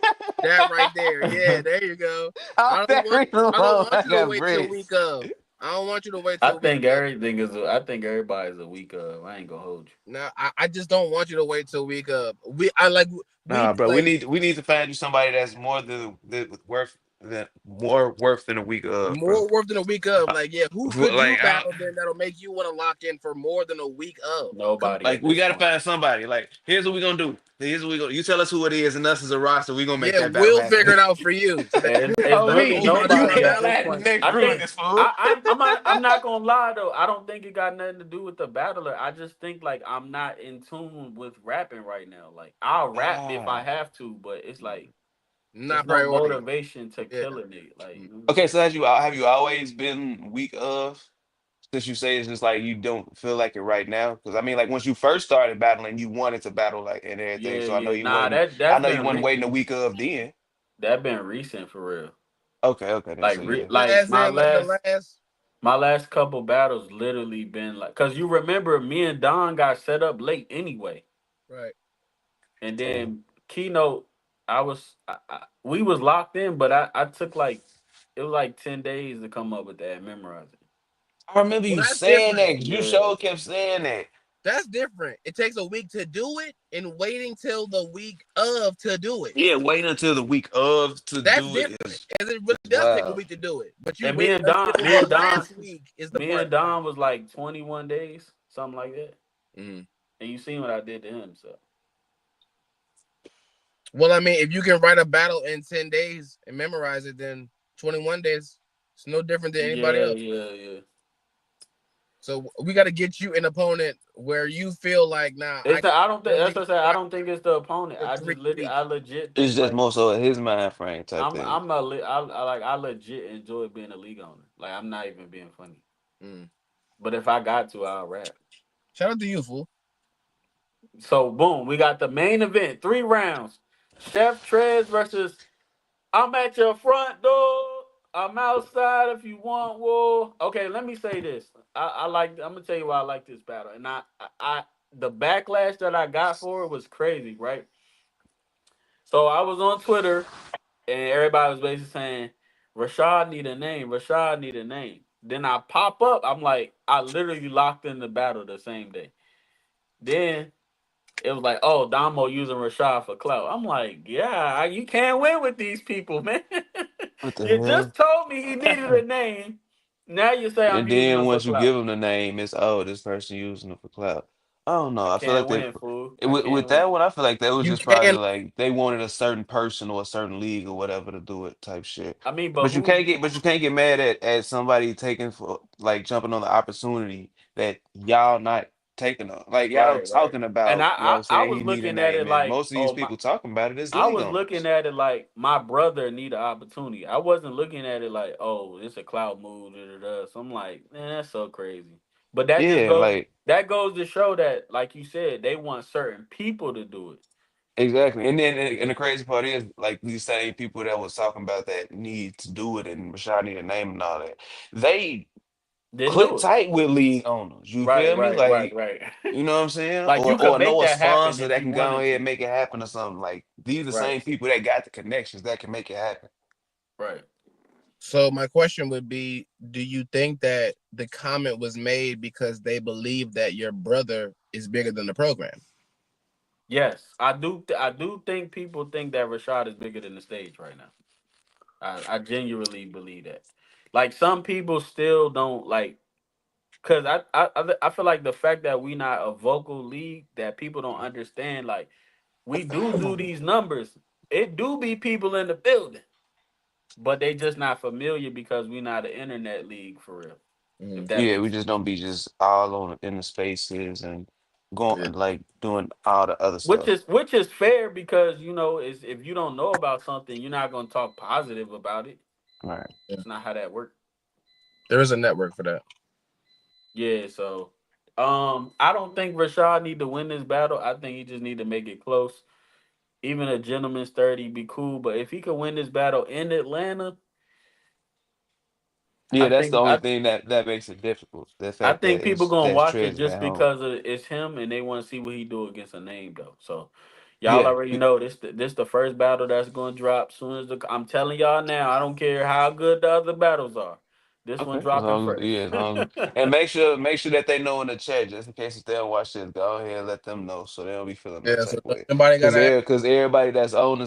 That right there. Yeah, there you go. I'm I don't want very I don't wrong. want I you to got wait till week bricks. of. I don't want you to wait I till week think of. everything is. I think everybody's a week of. I ain't gonna hold you. No, I just don't want you to wait till week of. We Nah, bro, we like need to find you somebody that's more than worth than more worth than a week of, bro. more worth than a week of. Uh, Like, yeah, who could you like I, battle then that'll make you want to lock in for more than a week of? Come Nobody like at we this gotta point. find somebody. Like here's what we gonna do. Here's what we gonna. You tell us who it is, and us as a roster, we gonna make yeah, that battle we'll figure happen. it out for you. So that It's Oh really me, whole bunch you of nobody at fell this out the point. next I think Ruinous fool. I'm not gonna lie though. I don't think it got nothing to do with the battler. I just think like I'm not in tune with rapping right now. Like I'll rap if I Ah. have to, but it's like it's not no priority. motivation to Yeah. killing it. Like you know what I'm Okay, saying? so have you always been weak of? Since you say it's just like you don't feel like it right now, because I mean, like once you first started battling, you wanted to battle like and everything. Yeah, So I know yeah. you Nah, wasn't. that I that's know you been wasn't waiting a week of then. that been recent for real. Okay, okay, then so yeah. Like As in like the last. my last couple battles literally been like cuz you remember me and Don got set up late anyway. Right. And Damn. then keynote we was locked in, but I took like it was like 10 days to come up with that memorize it. I remember Well, you that's saying different. that 'cause you Yeah. sure kept saying that. That's different. It takes a week to do it and waiting till the week of to do it. Yeah, waiting until the week of to That's do it different. As it really is does take a wild. week to do it. But you And waited until the last week is the me part. and Don was like 21 days, something like that. Mhm. And you seen what I did to him, so Well, I mean, if you can write a battle in 10 days and memorize it, then 21 days, it's no different than anybody yeah, else. yeah, yeah. So we got to get you an opponent where you feel like, nah, I It's can the, I don't think really that's what I said. I ride don't think it's the opponent. for I three just literally weeks. I legit It's think just like more so his mind frame type thing. I'm a I legit enjoy being a league owner. Like I'm not even being funny. Mm. But if I got to, I'll rap. Shout out to you, fool. So boom, we got the main event, 3 rounds. Chef Trez versus I'm at your front door. I'm outside if you want war. Okay, let me say this. I'm gonna tell you why I like this battle. And I the backlash that I got for it was crazy, right? So I was on Twitter and everybody was basically saying, Rashad need a name, Rashad need a name. Then I pop up, I'm like, I literally locked in the battle the same day. Then it was like, oh, Damo using Rashad for clout. I'm like, yeah, you can't win with these people, man. What the You just hell? told me he needed a name. Now you say I'm And using then him for once you give clout. him the name, it's this person using it for clout. I don't know. I I feel like can't they win, fool. I with can't that win. one, I feel like that was You just probably can. like they wanted a certain person or a certain league or whatever to do it type shit. I mean, but But you can't get mad at somebody taking for like jumping on the opportunity that y'all not taking on. Like y'all right, right. talking And about, you know what I'm I saying, was he need a looking at it name, and like, most of these oh people talking about it is I league was looking owners. at it like my brother need an opportunity. I wasn't looking at it like, oh, it's a cloud move. Da, da, da. So I'm like, man, that's so crazy. But Yeah, like that goes to show that, like you said, they want certain people to do it. exactly. And then and the crazy part is like these same people that was talking about that need to do it and Rashad need a name and all that. They Didn't click do it. tight with league owners. You Right, feel me? right, right, Like, right. you know what I'm saying? Like you could Or make know a that happen sponsor if that you can go wanted ahead and to. make it happen or something. Like these are the Right, same people that got the connections that can make it happen. right. So my question would be, do you think that the comment was made because they believe that your brother is bigger than the program? Yes, I do. I do think people think that Rashad is bigger than the stage right now. I genuinely believe that. Like some people still don't like. Cause I feel like the fact that we not a vocal league that people don't understand. Like we do these numbers. It do be people in the building, but they just not familiar because we not an internet league for real. If Mm, that Yeah, we makes just sense. don't be just all on in the spaces and going yeah. like doing all the other stuff. Which is fair because you know is if you don't know about something, you're not gonna talk positive about it. Right. Yeah. It's not how that works. There is a network for that. Yeah, so I don't think Rashad need to win this battle. I think he just need to make it close. Even a gentleman's 30 be cool, but if he could win this battle in Atlanta, Yeah, I that's the think only I thing that makes it difficult. The I fact think that people it's gonna that watch it Trez is just at home. because it's him and they want to see what he do against a name though. So y'all Yeah. already know this the first battle that's gonna drop soon as I'm telling y'all now. I don't care how good the other battles are. This one Okay. As dropping long as first. as long as and make sure that they know in the chat, just in case if they don't watch this, go ahead and let them know so they don't be feeling no Yeah, so type of way. nobody got Cause to. everybody that's on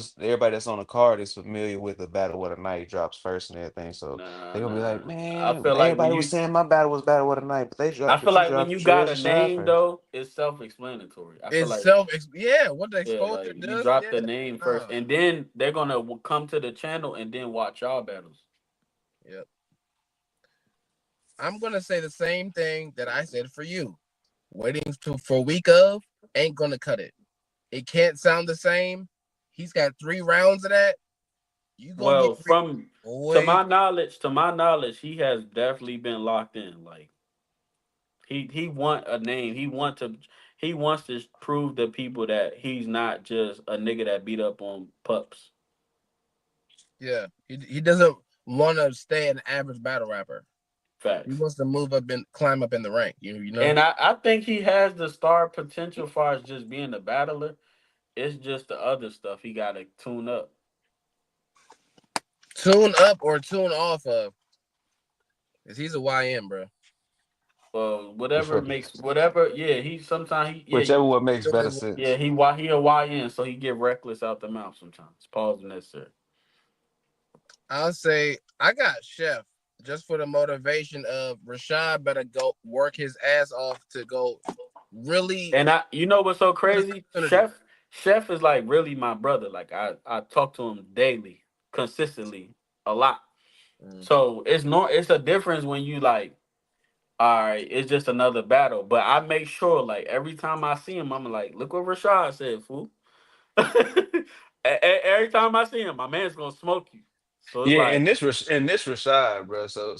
the card is familiar with the battle where the night drops first and everything. So Nah, they're gonna be nah. like, I man, feel like when everybody was you saying my battle was battle of the night, I feel but you like when dropped you got Trez a Rashad name first. though, it's self-explanatory. I feel It's like yeah, what the yeah, exposure like you does. drop Yeah. the name first, Uh, and then they're gonna come to the channel and then watch y'all battles. yep. I'm gonna say the same thing that I said for you. Waiting for week of ain't gonna cut it. It can't sound the same. He's got 3 rounds of that. You gonna get Well, ready, from boy. to my knowledge, he has definitely been locked in. Like he want a name. He wants to prove to people that he's not just a nigga that beat up on pups. Yeah, he doesn't want to stay an average battle rapper. He Facts. wants to move up and climb up in the rank. You know. And I think he has the star potential far as just being a battler. It's just the other stuff he gotta tune up. Tune up or tune off of, cause he's a YM, bro. Whatever. Yeah, he sometimes he yeah Whichever one makes better yeah sense. he a YN, so he get reckless out the mouth sometimes. Pause necessary. I'll say I got Chef just for the motivation of Rashad better go work his ass off to go really And you know what's so get his crazy? opportunity. Chef is like really my brother. Like I talk to him daily, consistently, a lot. Mm. So it's a difference when you like, all right, it's just another battle. But I make sure like every time I see him, I'm like, look what Rashad said, fool. Every time I see him, my man's gonna smoke you. So it's Yeah, like, and this Rashad, bro. So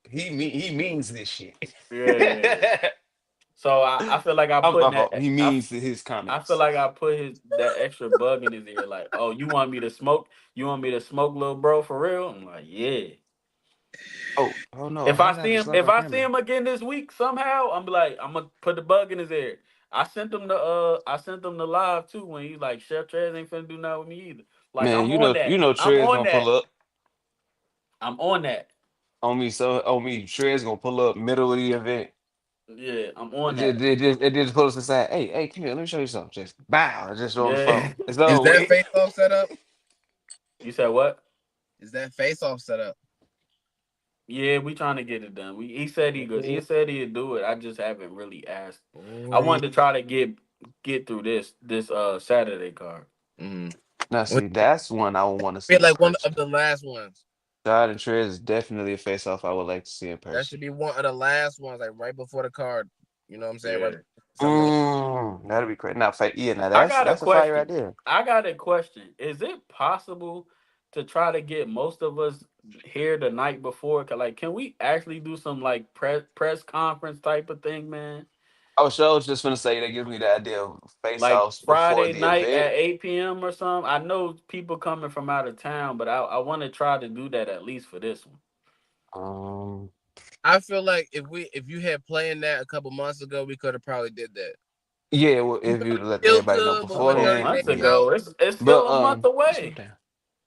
he means this shit. yeah. So I feel like I put My fault. that He means his I feel comments. like I put that extra bug in his ear, like, oh, you want me to smoke? You want me to smoke, little bro, for real? I'm like, yeah. Oh no, how did I just lock If our I see camera? him again this week somehow, I'm be like, I'm gonna put the bug in his ear. I sent him the live too when he's like, Chef Trez ain't finna do nothing with me either. Like Man, I'm on you that. know I'm Trez on gonna pull that. up I'm on that. on me. So on me, Trez gonna pull up middle of the event. Yeah, I'm on that. It just pull us aside. Hey, come here. Let me show you something. Just bow. Just on the Yeah. phone. It's Is over that with. face off set up? You said what? Is that face off set up? Yeah, we trying to get it done. He said he good. He Oh, said he'd do it. I just haven't really asked. I boy. wanted to try to get through this Saturday card. Mm. Now, Would see, that's one I would want to be see in like one of person. the last ones. Shad and Trez is definitely a face off I would like to see in That person. should be one of the last ones, like right before the card. You know what I'm saying? Right Yeah. before something. That'd be great. Now, yeah, now I got a that's a fire right question. there. I got a question. Is it possible to try to get most of us here the night before? Like, can we actually do some like press conference type of thing, man? I was just gonna say that gives me the idea of face Like offs before Friday the night event. at 8 p.m. or something. I know people coming from out of town, but I want to try to do that at least for this one. Um, I feel like if you had planned that a couple months ago, we could have probably did that. yeah, well, You if know, you let still everybody know good, A but we're couple 30 beforehand, months days yeah. out. ago, it's But still a month slow away. down.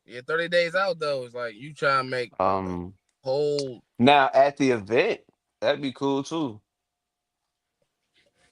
Yeah, 30 days out though. It's like you try and make Um, whole. Now at the event, that'd be cool too.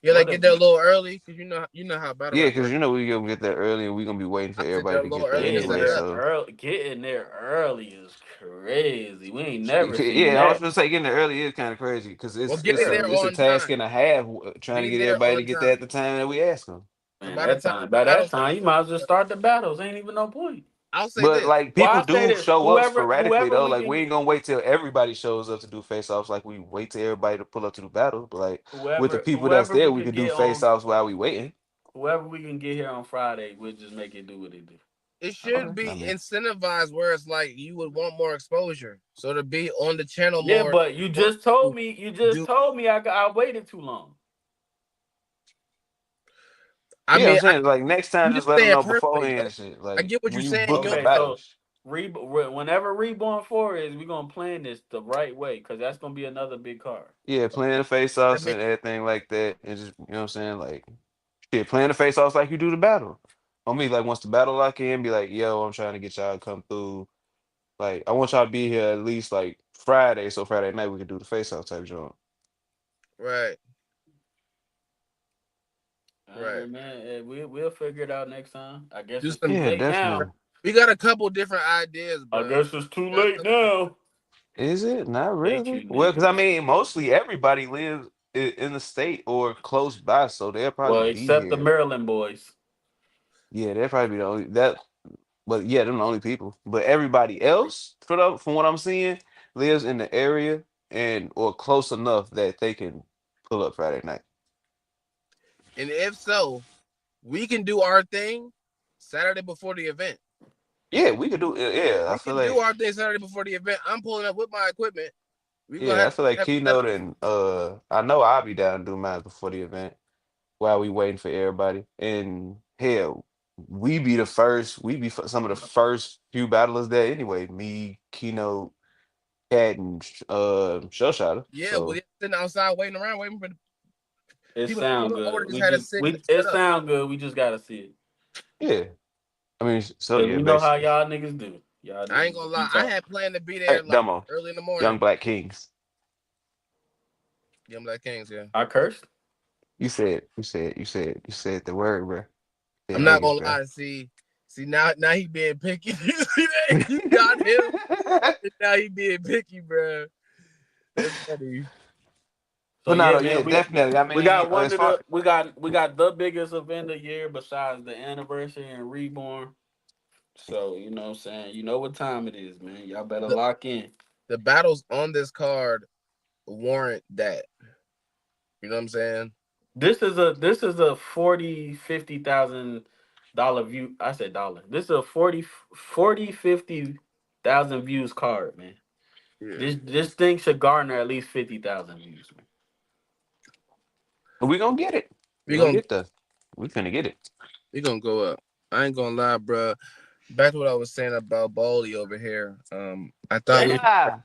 Yeah, like What get if there a little early because you know how battle Yeah, rap because works. you know we gonna get there early and we gonna be waiting for I sit there everybody a to little get there early to set anyway. it up. So getting there early is crazy. We ain't never seen yeah, I was that. gonna say getting there early is kind of crazy because Well, getting there it's a on task time. and a half trying to Be get there everybody to on get there at time. the time that we ask them. So Man, by battle that starts, time, you might as well start the battles. Ain't even no point. I'll say But this. like Well, people I say do this: show up sporadically though. Like we ain't gonna wait till everybody shows up to do face offs. Like we wait till everybody to pull up to the battle. But like with the people that's whoever there, we we can could do get face on, offs while we waiting. whoever we can get here on Friday, we'll just make it do what it do. It Okay, should I be mean, incentivized where it's like you would want more exposure. So to be on the channel Yeah, more, but want to you just do. told me I waited too long. I yeah, I'm mean, saying like next time you just didn't let say them it know perfectly beforehand though. and shit. I Like get what you're when you saying. book Your the Okay, so battles. Whenever Reborn 4 is, we're gonna plan this the right way, because that's gonna be another big card. Yeah, playing the That face-offs makes and everything like that, and just you know what I'm saying, like shit, playing the face-offs like you do the battle. On me, like once the battle lock in, be like, yo, I'm trying to get y'all to come through. Like I want y'all to be here at least like Friday, so Friday night we can do the face-off type joint. right, All right. right, man. We'll figure it out next time. I guess Do it's too some. Yeah, late definitely. now. We got a couple different ideas, I bro. guess it's too We got a late couple different. now. Is it? Not Thank really. you, Well, because I niggas. mean, mostly everybody lives in the state or close by, so they'll Well, probably be except the here. Maryland boys. Yeah, they'll probably be the only that. But yeah, them the only people. But everybody else, from what I'm seeing, lives in the area and or close enough that they can pull up Friday night. And if so, we can do our thing Saturday before the event. Yeah, we could do. Yeah, I We feel can do like. our thing Saturday before the event. I'm pulling up with my equipment. We gonna Yeah, I feel like have it set keynote up. and I know I'll be down to do mine before the event while we waiting for everybody. And hell, we be some of the first few battlers there anyway. Me, keynote, Cat, and Shell Shotter. Yeah, we're So sitting outside waiting around, waiting for the It people to pull sound up. I would good. have just had it sit It set up. sound good. We just gotta see it. yeah, I mean, so Cause yeah, we know how basically. y'all niggas do. Y'all I ain't niggas gonna be lie. I talking. had planned to be Hey, there like Demo, early in the morning. Young Black Kings. Yeah, I'm like Kings. Yeah. I cursed. You said the word, bro. I'm Said not niggas, gonna bro. lie. See now he being picky. You see that? You got him. And now he being picky, bro. That's funny. So But no, yeah, no, yeah, man, definitely. I we mean, got one as of far the we got the biggest event of the year besides the anniversary and reborn. So you know what I'm saying, you know what time it is, man. Y'all better The, lock in. the battles on this card warrant that. You know what I'm saying? This is a 40, 50,000 dollar view. I said dollar. This is a 50,000 views card, man. Yeah. This thing should garner at least 50,000 views, man. we gonna get it. We We gonna gonna get the. We finna get it. we gonna go up. I ain't gonna lie, bro. Back to what I was saying about Baldy over here. Damn,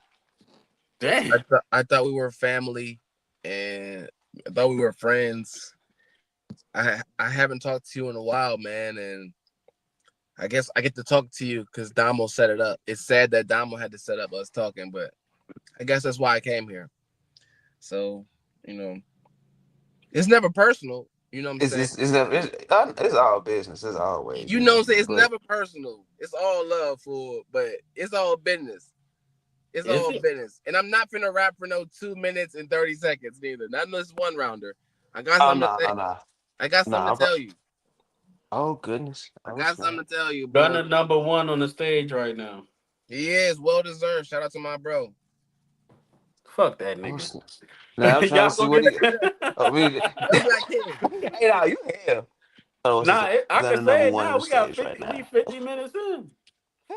damn. I thought we were family, and I thought we were friends. I haven't talked to you in a while, man, and I guess I get to talk to you because Damo set it up. It's sad that Damo had to set up us talking, but I guess that's why I came here. So, you know, it's never personal. You know what I'm It's saying? it's it's, a- it's all business. It's always, You know what I'm saying? It's But never personal. It's all love, fool, but it's all business. It's Is all it? business. And I'm not finna rap for no 2 minutes and 30 seconds neither. Not this one rounder. I got oh something to no say. no no I got no. something to tell you. Oh goodness. I Oh got something snap. to tell you, bro. Gunna #1 on the stage right now. He is well deserved. Shout out to my bro. Fuck that Oh nigga. snap. Now I'm trying to Y'all see gonna what he. get Oh, we. Young Black King. Hey, now you hell. Oh, what's this? I Gunna can number say it one on now. the We got stage 50. right We now. 50 minutes in.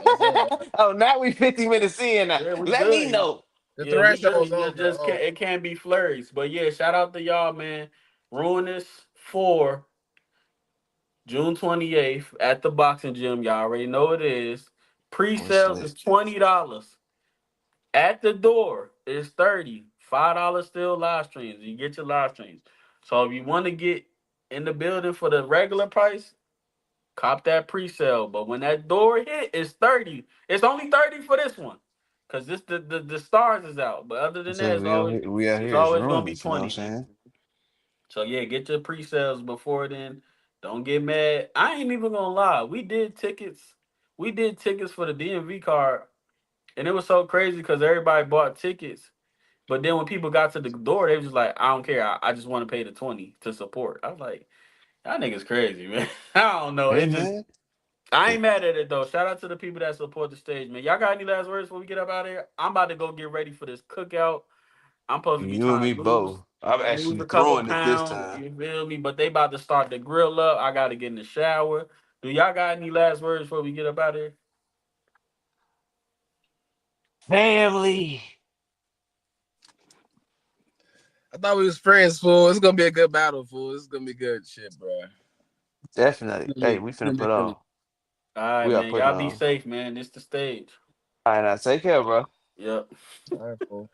What's up? Oh, now we 50 minutes in. Now. Yeah, we Let me good. know. The Yeah, we threshold's good. over. Just can't, it can't be flurries. But yeah, shout out to y'all, man. Ruinous 4, June 28th at the boxing gym. Y'all already know what it is. Oh, it's Pre-sales is lit. $20. At the door is 30. $5 still live streams. You get your live streams. So if you want to get in the building for the regular price, cop that pre-sale. But when that door hit, it's 30. It's only 30 for this one. Cause this the stars is out. But other I than that, said we out it's here is always gonna be ruinous. You know what I'm 20, man. saying? So yeah, get your pre-sales before then. Don't get mad. I ain't even gonna lie. We did tickets. We did tickets for the DMV card, and it was so crazy because everybody bought tickets. But then when people got to the door, they was just like, I don't care. I just want to pay the 20 to support. I was like, y'all niggas crazy, man. I don't know. Hey It just man. I Hey, ain't mad at it though. Shout out to the people that support the stage, man. Y'all got any last words before we get up out of here? I'm about to go get ready for this cookout. I'm supposed to be you and trying me to lose both. I'm lose actually a couple throwing it this pounds. time. You feel me? But they about to start the grill up. I got to get in the shower. Do y'all got any last words before we get up out of here? Family. I thought we was friends, fool. It's gonna be a good battle, fool. It's gonna be good shit, bro. Definitely. Hey, we It's finna gonna be put really. on. All right, We are man. putting Y'all be on. safe, man. This the stage. All right, now take care, bro. Yep. All right, fool.